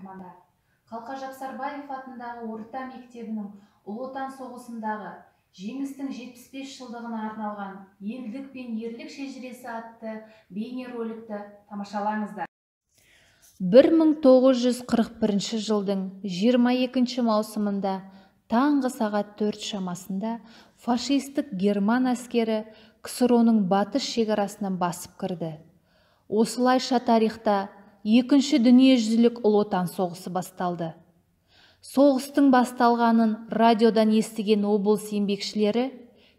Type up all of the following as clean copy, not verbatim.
тыңдармандар. Қалқа Жапсарбаев атындағы орта мектебінің Ұлы Отан соғысындағы жеңістің 75 жылдығына арналған елдік пен ерлік шежіресі атты бейнероликті тамашалаңыздар. 1941 жылдың 22 маусымында таңғы сағат 4 шамасында фашистік герман әскері КСР-ның батыс шекарасынан басып кірді. Осылайша тарихта Екінші дүниежүзілік Ұлы Отан соғысы басталды. Соғыстың басталғанын радиодан естіген облыс еңбекшілері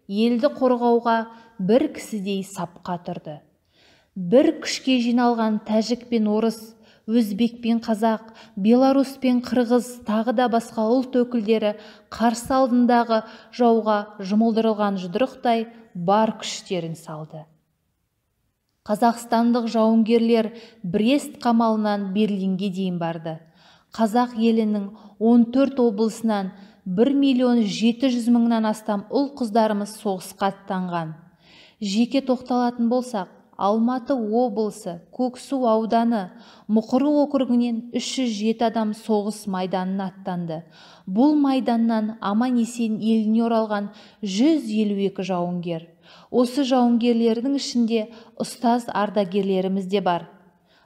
елді қорғауға бір кісідей сапқа тұрды. Бір күшке жиналған тәжік пен орыс, өзбек пен қазақ, белорус пен қырғыз, тағы да басқа ұлт өкілдері қарсы алдындағы жауға жұмылдырылған жұдырықтай бар күштерін салды. Қазақстандық жауынгерлер Брест қамалынан Берлинге дейін барды. Қазақ елінің 14 облысынан 1.700.000-нан астам ұл-қыздарымыз соғысқа аттанған. Жеке тоқталатын болсақ, Алматы облысы, Көксу ауданы, Мұқыры округінен 307 адам соғыс майданына аттанды. Бұл майданнан аман-есен еліне оралған 152 жауынгер. Осы жауынгерлердің ішінде ұстаз ардагерлеріміз де бар.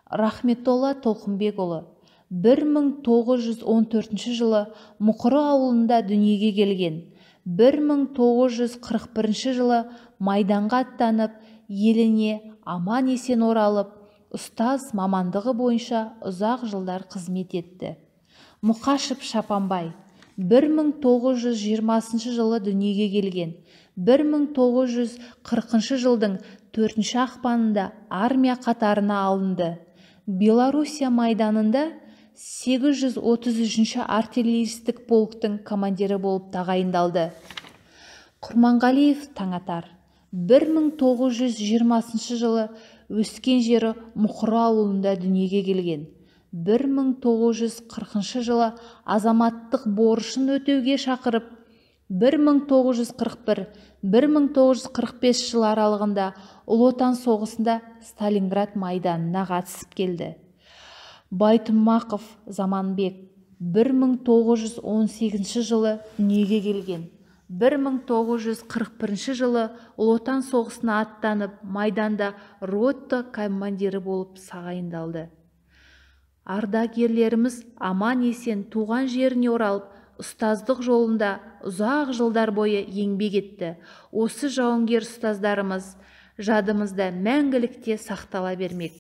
Рахметолла Толқынбекұлы 1914 жылы Мұқыры ауылында дүниеге келген. 1941 жылы майданға аттанып, еліне аман-есен оралып, ұстаз мамандығы бойынша ұзақ жылдар қызмет етті. Мұқашев Шапанбай 1920 жылы дүниеге келген. 1940 жылдың 4 ақпанында армия қатарына алынды. Белоруссия майданында 833 артиллеристік полктың командирі болып тағайындалды. Құрманғалиев Таңатар 1920 жылы өскен жері Мұқыры ауылында дүниеге келген. 1940 жылы азаматтық борышын өтеуге шақырып, 1941-1945 жыл аралығында Ұлы Отан соғысында Сталинград майданына қатысып келді. Байтұмақов Заманбек 1918 жылы дүниеге келген. 1941 жылы Ұлы Отан соғысына аттанып, майданда рота командирі болып тағайындалды. Ардагерлеріміз аман-есен туған жеріне оралып, ұстаздық жолында ұзақ жылдар бойы еңбек етті. Осы жауынгер ұстаздарымыз жадымызда мәңгілікте сақтала бермек.